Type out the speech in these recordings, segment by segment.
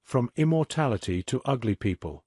From immortality to ugly people.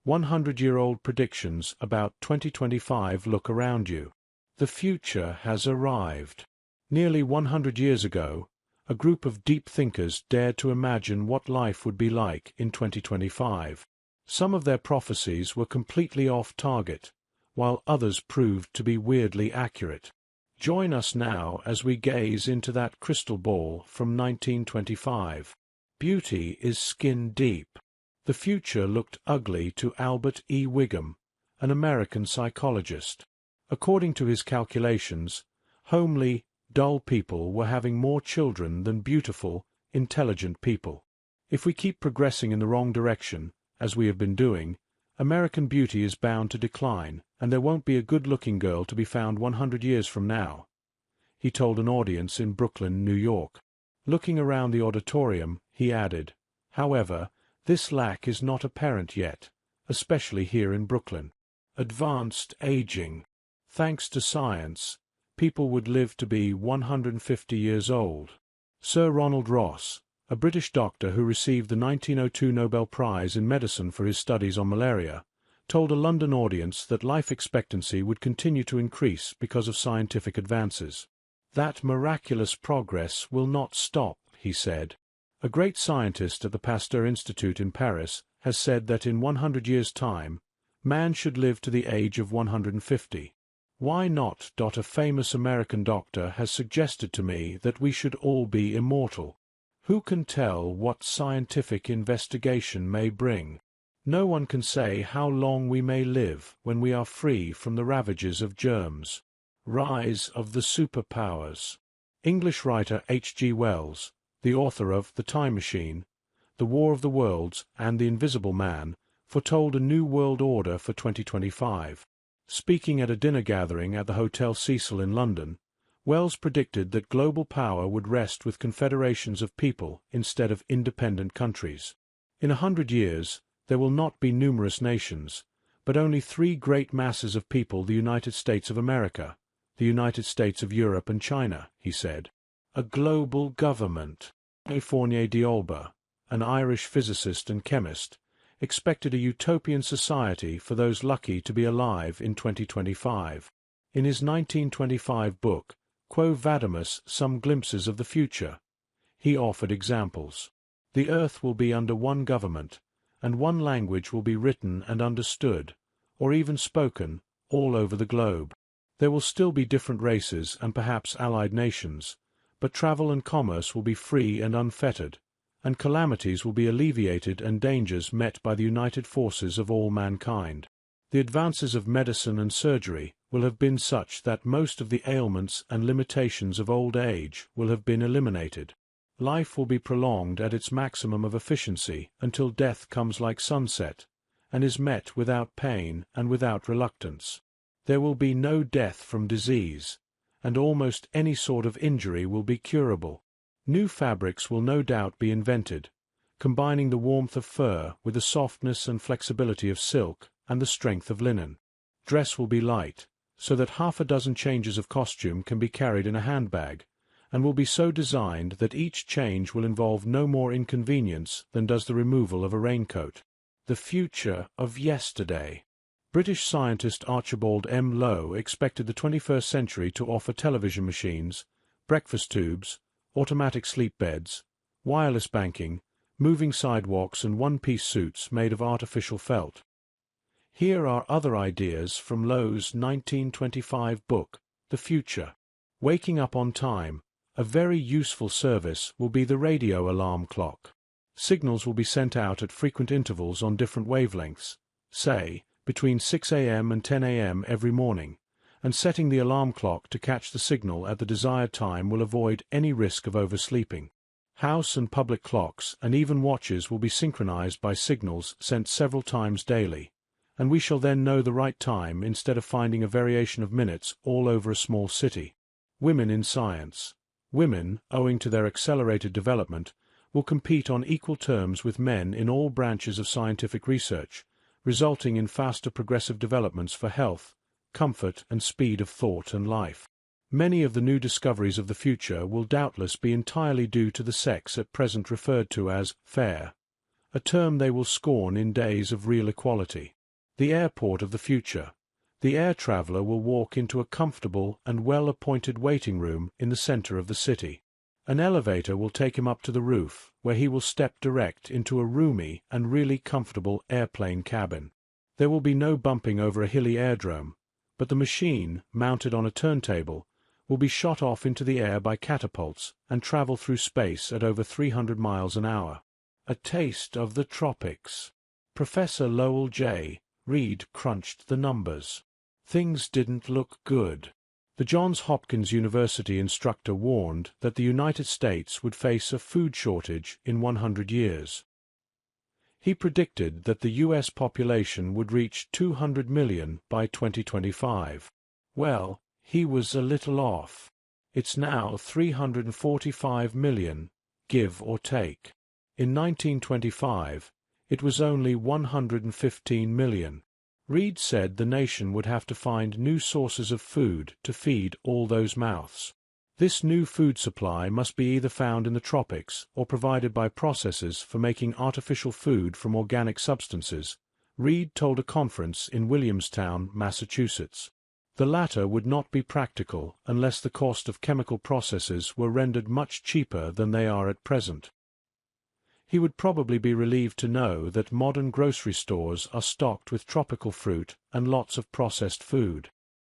100-year-old predictions about 2025. Look around you. The future has arrived. Nearly 100 years ago, a group of deep thinkers dared to imagine what life would be like in 2025. Some of their prophecies were completely off target, while others proved to be weirdly accurate. Join us now as we gaze into that crystal ball from 1925. Beauty is skin deep. The future looked ugly to Albert E. Wiggum, an American psychologist. According to his calculations, homely, dull people were having more children than beautiful, intelligent people. If we keep progressing in the wrong direction, as we have been doing, American beauty is bound to decline, and there won't be a good-looking girl to be found 100 years from now, he told an audience in Brooklyn, New York. Looking around the auditorium, he added, "However, this lack is not apparent yet, especially here in Brooklyn. Advanced aging. Thanks to science, people would live to be 150 years old." Sir Ronald Ross, a British doctor who received the 1902 Nobel Prize in Medicine for his studies on malaria, told a London audience that life expectancy would continue to increase because of scientific advances. "That miraculous progress will not stop," he said. A great scientist at the Pasteur Institute in Paris has said that in 100 years' time, man should live to the age of 150. Why not? A famous American doctor has suggested to me that we should all be immortal. Who can tell what scientific investigation may bring? No one can say how long we may live when we are free from the ravages of germs. Rise of the superpowers. English writer H.G. Wells, the author of The Time Machine, The War of the Worlds, and The Invisible Man, foretold a new world order for 2025. Speaking at a dinner gathering at the Hotel Cecil in London, Wells predicted that global power would rest with confederations of people instead of independent countries. In 100 years, there will not be numerous nations, but only three great masses of people: the United States of America, the United States of Europe, and China, he said. A global government. Fournier d'Olber, an Irish physicist and chemist, expected a utopian society for those lucky to be alive in 2025. In his 1925 book, Quo Vadimus, Some Glimpses of the Future, he offered examples. The earth will be under one government, and one language will be written and understood, or even spoken, all over the globe. There will still be different races and perhaps allied nations, but travel and commerce will be free and unfettered, and calamities will be alleviated and dangers met by the united forces of all mankind. The advances of medicine and surgery will have been such that most of the ailments and limitations of old age will have been eliminated. Life will be prolonged at its maximum of efficiency until death comes like sunset, and is met without pain and without reluctance. There will be no death from disease, and almost any sort of injury will be curable. New fabrics will no doubt be invented, combining the warmth of fur with the softness and flexibility of silk and the strength of linen. Dress will be light, so that half a dozen changes of costume can be carried in a handbag, and will be so designed that each change will involve no more inconvenience than does the removal of a raincoat. The future of yesterday. British scientist Archibald M. Lowe expected the 21st century to offer television machines, breakfast tubes, automatic sleep beds, wireless banking, moving sidewalks, and one-piece suits made of artificial felt. Here are other ideas from Lowe's 1925 book, The Future. Waking up on time. A very useful service will be the radio alarm clock. Signals will be sent out at frequent intervals on different wavelengths, say, between 6 a.m. and 10 a.m. every morning, and setting the alarm clock to catch the signal at the desired time will avoid any risk of oversleeping. House and public clocks and even watches will be synchronized by signals sent several times daily, and we shall then know the right time instead of finding a variation of minutes all over a small city. Women in science. Women, owing to their accelerated development, will compete on equal terms with men in all branches of scientific research, resulting in faster progressive developments for health, comfort, and speed of thought and life. Many of the new discoveries of the future will doubtless be entirely due to the sex at present referred to as fair, a term they will scorn in days of real equality. The airport of the future. The air traveler will walk into a comfortable and well-appointed waiting room in the center of the city. An elevator will take him up to the roof, where he will step direct into a roomy and really comfortable airplane cabin. There will be no bumping over a hilly airdrome, but the machine, mounted on a turntable, will be shot off into the air by catapults and travel through space at over 300 miles an hour. A taste of the tropics. Professor Lowell J. Reed crunched the numbers. Things didn't look good. The Johns Hopkins University instructor warned that the United States would face a food shortage in 100 years. He predicted that the U.S. population would reach 200 million by 2025. Well, he was a little off. It's now 345 million, give or take. In 1925, it was only 115 million. Reed said the nation would have to find new sources of food to feed all those mouths. This new food supply must be either found in the tropics or provided by processes for making artificial food from organic substances, Reed told a conference in Williamstown, Massachusetts. The latter would not be practical unless the cost of chemical processes were rendered much cheaper than they are at present. He would probably be relieved to know that modern grocery stores are stocked with tropical fruit and lots of processed food.